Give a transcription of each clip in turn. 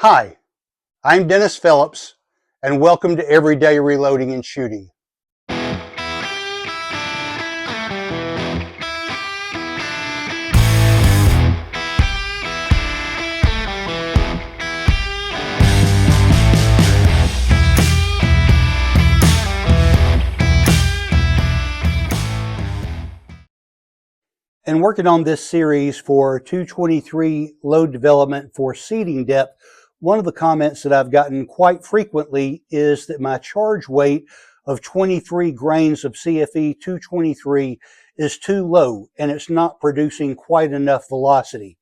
Hi, I'm Dennis Phillips, and welcome to Everyday Reloading and Shooting. And working on this series for 223 load development for seating depth, one of the comments that I've gotten quite frequently is that my charge weight of 23 grains of CFE223 is too low and it's not producing quite enough velocity.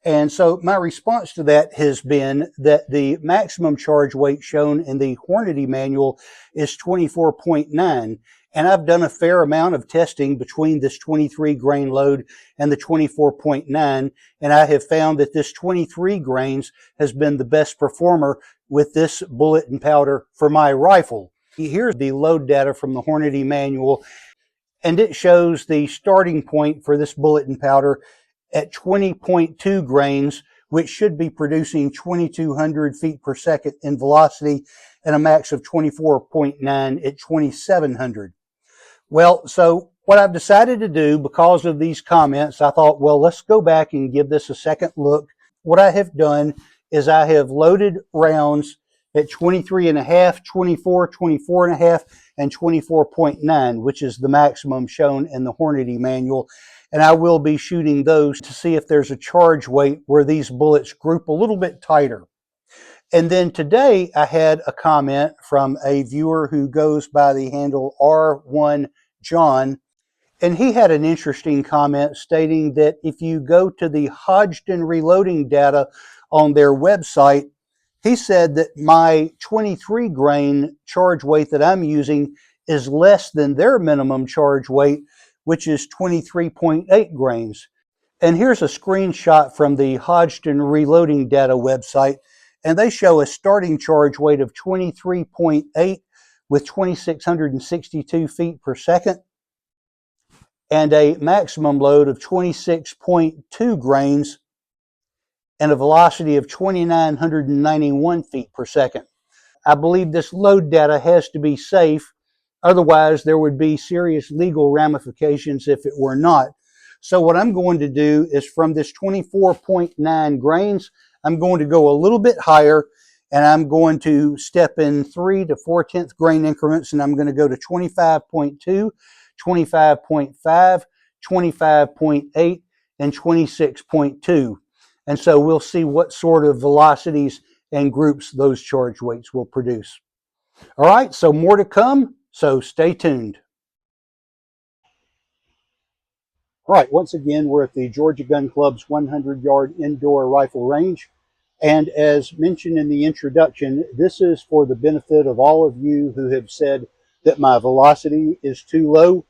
And so my response to that has been that the maximum charge weight shown in the Hornady manual is 24.9. And I've done a fair amount of testing between this 23 grain load and the 24.9. And I have found that this 23 grains has been the best performer with this bullet and powder for my rifle. Here's the load data from the Hornady manual. And it shows the starting point for this bullet and powder at 20.2 grains, which should be producing 2,200 feet per second in velocity and a max of 24.9 at 2,700. Well, so what I've decided to do because of these comments, I thought, well, let's go back and give this a second look. What I have done is I have loaded rounds at 23.5, 24, 24.5, and 24.9, which is the maximum shown in the Hornady manual. And I will be shooting those to see if there's a charge weight where these bullets group a little bit tighter. And then today I had a comment from a viewer who goes by the handle R1 John, and he had an interesting comment stating that if you go to the Hodgdon reloading data on their website, he said that my 23 grain charge weight that I'm is less than their minimum charge weight, which is 23.8 grains. And here's a screenshot from the Hodgdon reloading data website, and they show a starting charge weight of 23.8 with 2,662 feet per second and a maximum load of 26.2 grains and a velocity of 2,991 feet per second. I believe this load data has to be safe. Otherwise, there would be serious legal ramifications if it were not. So what I'm going to do is from this 24.9 grains, I'm going to go a little bit higher, and I'm going to step in 3 to 4/10 grain increments, and I'm going to go to 25.2, 25.5, 25.8, and 26.2. And so we'll see what sort of velocities and groups those charge weights will produce. All right, so more to come, so stay tuned. All right, once again, we're at the Georgia Gun Club's 100-yard indoor rifle range. And as mentioned in the introduction, this is for the benefit of all of you who have said that my velocity is too low.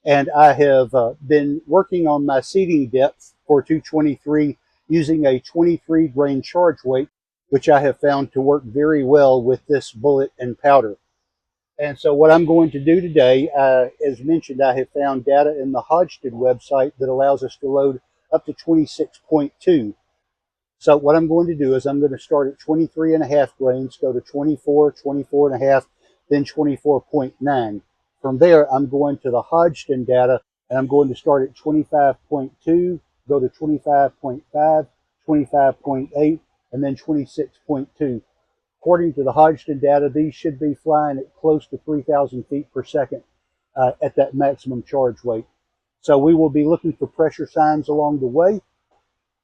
And I have been working on my seating depth for 223 using a 23 grain charge weight, which I have found to work very well with this bullet and powder. And so what I'm going to do today, as mentioned, I have found data in the Hodgdon website that allows us to load up to 26.2. So what I'm going to do is I'm going to start at 23.5 grains, go to 24, 24.5, then 24.9. From there, I'm going to the Hodgdon data, and I'm going to start at 25.2, go to 25.5, 25.8, and then 26.2. According to the Hodgdon data, these should be flying at close to 3,000 feet per second at that maximum charge weight. So we will be looking for pressure signs along the way.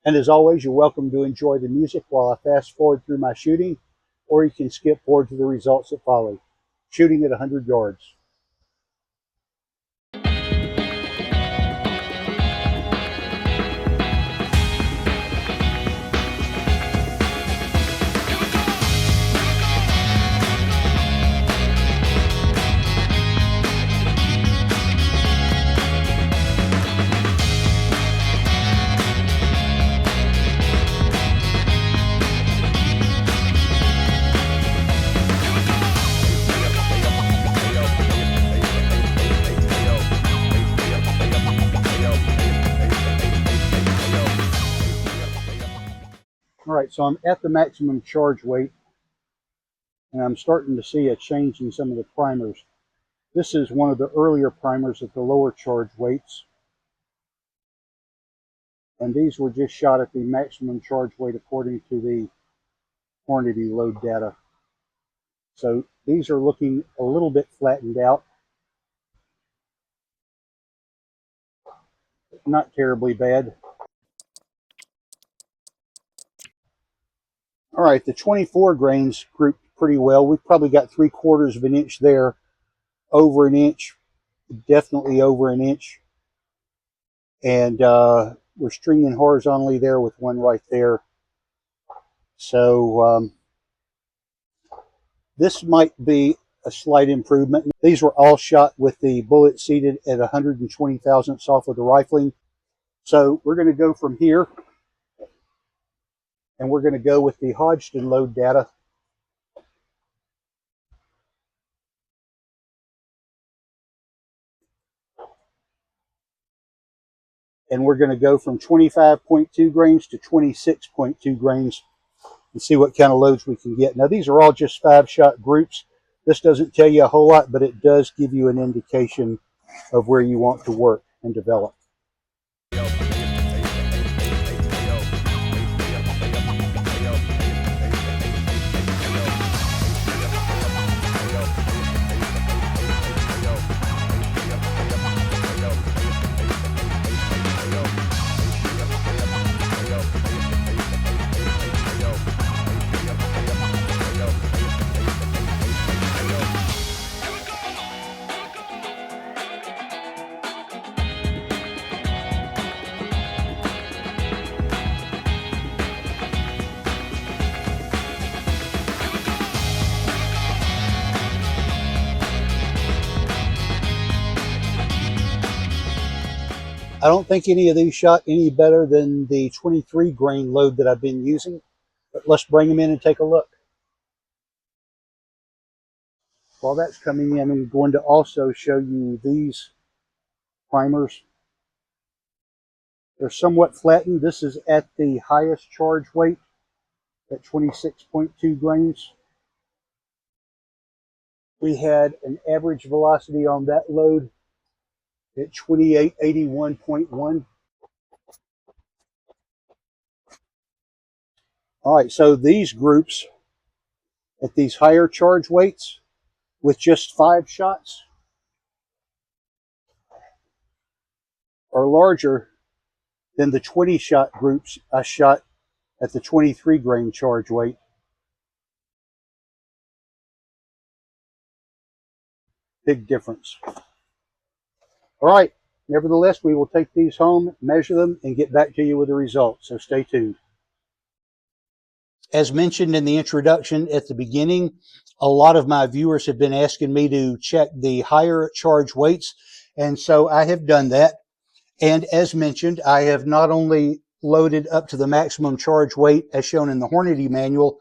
And as always, you're welcome to enjoy the music while I fast forward through my shooting, or you can skip forward to the results that follow. Shooting at 100 yards. So I'm at the maximum charge weight, and I'm starting to see a change in some of the primers. This is one of the earlier primers at the lower charge weights. And these were just shot at the maximum charge weight according to the Hornady load data. So these are looking a little bit flattened out. Not terribly bad. All right, the 24 grains grouped pretty well. We've probably got 3/4 of an inch there, over an inch, definitely over an inch. And we're stringing horizontally there with one right there. So this might be a slight improvement. These were all shot with the bullet seated at 120 thousandths off of the rifling. So we're going to go from here, and we're going to go with the Hodgdon load data. And we're going to go from 25.2 grains to 26.2 grains and see what kind of loads we can get. Now, these are all just 5-shot groups. This doesn't tell you a whole lot, but it does give you an indication of where you want to work and develop. I don't think any of these shot any better than the 23 grain load that I've been using, but let's bring them in and take a look. While that's coming in, I'm going to also show you these primers. They're somewhat flattened. This is at the highest charge weight at 26.2 grains. We had an average velocity on that load at 2881.1. All right, so these groups at these higher charge weights with just 5 shots are larger than the 20-shot groups I shot at the 23 grain charge weight. Big difference. All right, nevertheless, we will take these home, measure them, and get back to you with the results, so stay tuned. As mentioned in the introduction at the beginning, a lot of my viewers have been asking me to check the higher charge weights, and so I have done that. And as mentioned, I have not only loaded up to the maximum charge weight as shown in the Hornady manual,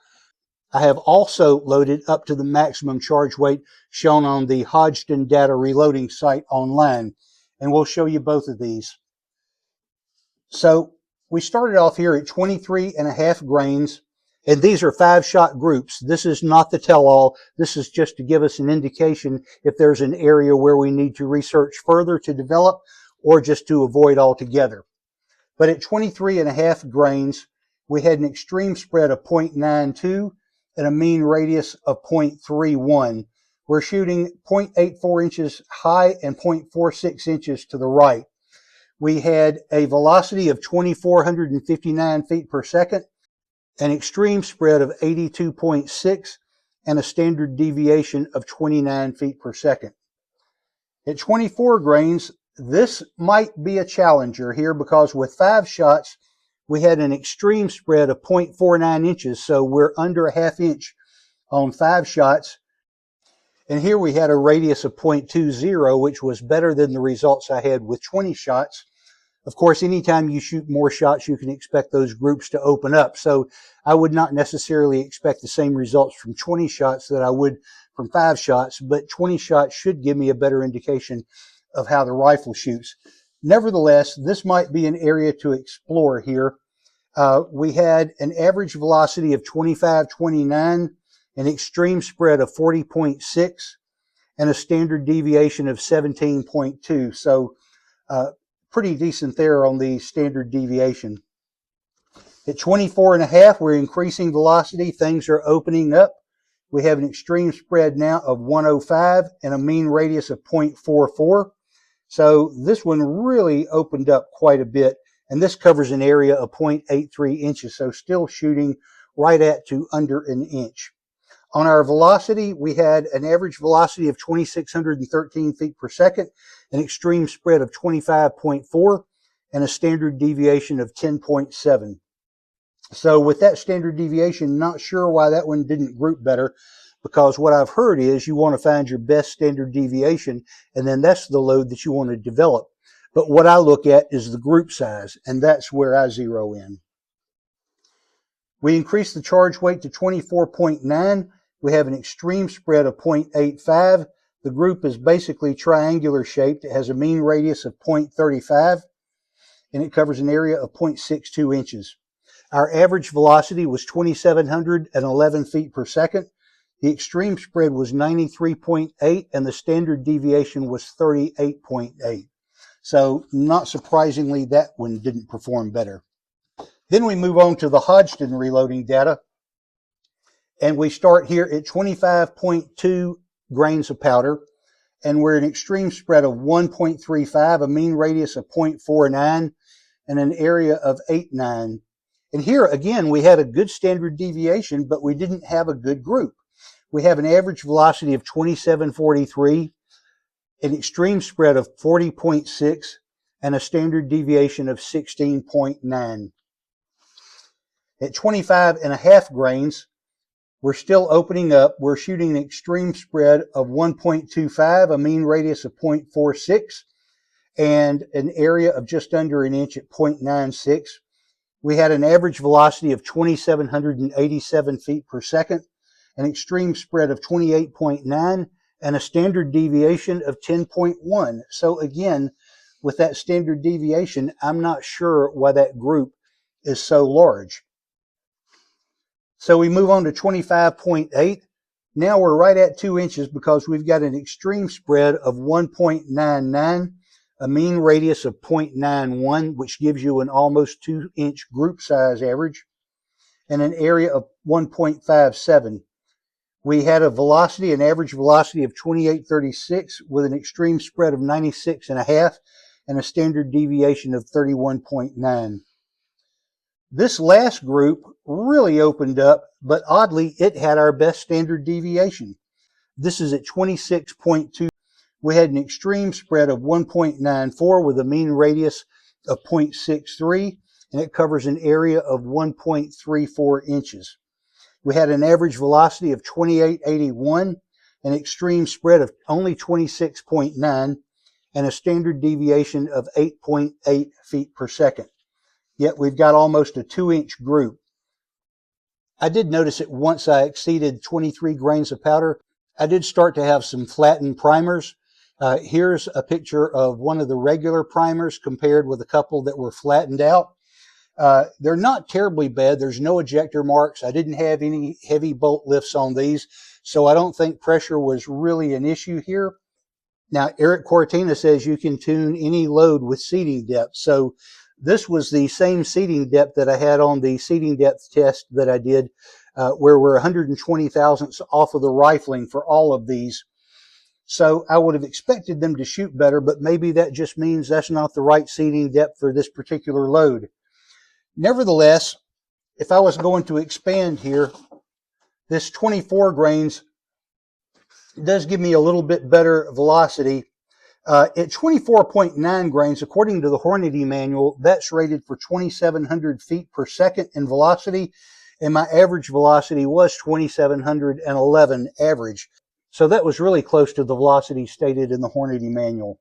I have also loaded up to the maximum charge weight shown on the Hodgdon data reloading site online. And we'll show you both of these. So we started off here at 23.5 grains, and these are 5-shot groups. This is not the tell-all. This is just to give us an indication if there's an area where we need to research further to develop or just to avoid altogether. But at 23.5 grains, we had an extreme spread of 0.92 and a mean radius of 0.31. We're shooting 0.84 inches high and 0.46 inches to the right. We had a velocity of 2,459 feet per second, an extreme spread of 82.6, and a standard deviation of 29 feet per second. At 24 grains, this might be a challenger here because with 5 shots, we had an extreme spread of 0.49 inches, so we're under a ½ inch on 5 shots. And here we had a radius of 0.20, which was better than the results I had with 20 shots. Of course, anytime you shoot more shots, you can expect those groups to open up. So I would not necessarily expect the same results from 20 shots that I would from 5 shots, but 20 shots should give me a better indication of how the rifle shoots. Nevertheless, this might be an area to explore here. We had an average velocity of 25.29, an extreme spread of 40.6, and a standard deviation of 17.2. So pretty decent there on the standard deviation. At 24.5, we're increasing velocity. Things are opening up. We have an extreme spread now of 105 and a mean radius of 0.44. So this one really opened up quite a bit, and this covers an area of 0.83 inches, so still shooting right at to under an inch. On our velocity, we had an average velocity of 2,613 feet per second, an extreme spread of 25.4, and a standard deviation of 10.7. So with that standard deviation, not sure why that one didn't group better, because what I've heard is you want to find your best standard deviation, and then that's the load that you want to develop. But what I look at is the group size, and that's where I zero in. We increase the charge weight to 24.9. We have an extreme spread of 0.85. The group is basically triangular shaped. It has a mean radius of 0.35, and it covers an area of 0.62 inches. Our average velocity was 2,711 feet per second. The extreme spread was 93.8, and the standard deviation was 38.8. So not surprisingly, that one didn't perform better. Then we move on to the Hodgdon reloading data, and we start here at 25.2 grains of powder, and we're at an extreme spread of 1.35, a mean radius of 0.49, and an area of 8.9. And here again, we had a good standard deviation, but we didn't have a good group. We have an average velocity of 27.43, an extreme spread of 40.6, and a standard deviation of 16.9. At 25.5 grains, we're still opening up. We're shooting an extreme spread of 1.25, a mean radius of 0.46, and an area of just under an inch at 0.96. We had an average velocity of 2,787 feet per second, an extreme spread of 28.9, and a standard deviation of 10.1. So again, with that standard deviation, I'm not sure why that group is so large. So we move on to 25.8. Now we're right at 2 inches because we've got an extreme spread of 1.99, a mean radius of 0.91, which gives you an almost 2-inch group size average, and an area of 1.57. We had a velocity, an average velocity of 28.36 with an extreme spread of 96.5 and a standard deviation of 31.9. This last group really opened up, but oddly, it had our best standard deviation. This is at 26.2. We had an extreme spread of 1.94 with a mean radius of 0.63, and it covers an area of 1.34 inches. We had an average velocity of 28.81, an extreme spread of only 26.9, and a standard deviation of 8.8 feet per second. Yet we've got almost a 2-inch group. I did notice that once I exceeded 23 grains of powder, I did start to have some flattened primers. Here's a picture of one of the regular primers compared with a couple that were flattened out. They're not terribly bad. There's no ejector marks. I didn't have any heavy bolt lifts on these, so I don't think pressure was really an issue here. Now, Eric Cortina says you can tune any load with seating depth. So this was the same seating depth that I had on the seating depth test that I did, where we're 120 thousandths off of the rifling for all of these. So I would have expected them to shoot better, but maybe that just means that's not the right seating depth for this particular load. Nevertheless, if I was going to expand here, this 24 grains does give me a little bit better velocity. At 24.9 grains, according to the Hornady manual, that's rated for 2,700 feet per second in velocity, and my average velocity was 2,711 average. So that was really close to the velocity stated in the Hornady manual.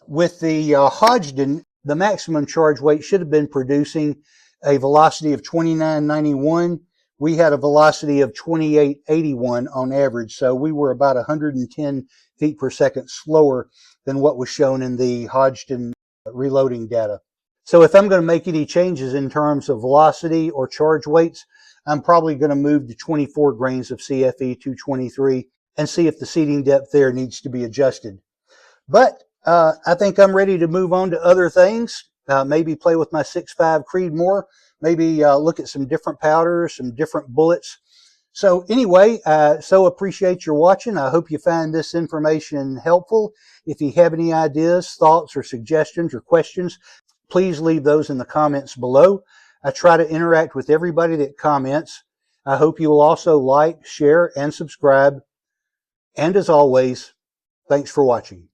With the Hodgdon, the maximum charge weight should have been producing a velocity of 29.91. We had a velocity of 28.81 on average, so we were about 110 feet per second slower than what was shown in the Hodgdon reloading data. So if I'm going to make any changes in terms of velocity or charge weights, I'm probably going to move to 24 grains of CFE223 and see if the seating depth there needs to be adjusted. But I think I'm ready to move on to other things. Maybe play with my 6.5 Creedmoor. Maybe look at some different powders, some different bullets. So anyway, so appreciate your watching. I hope you find this information helpful. If you have any ideas, thoughts, or suggestions or questions, please leave those in the comments below. I try to interact with everybody that comments. I hope you will also like, share, and subscribe. And as always, thanks for watching.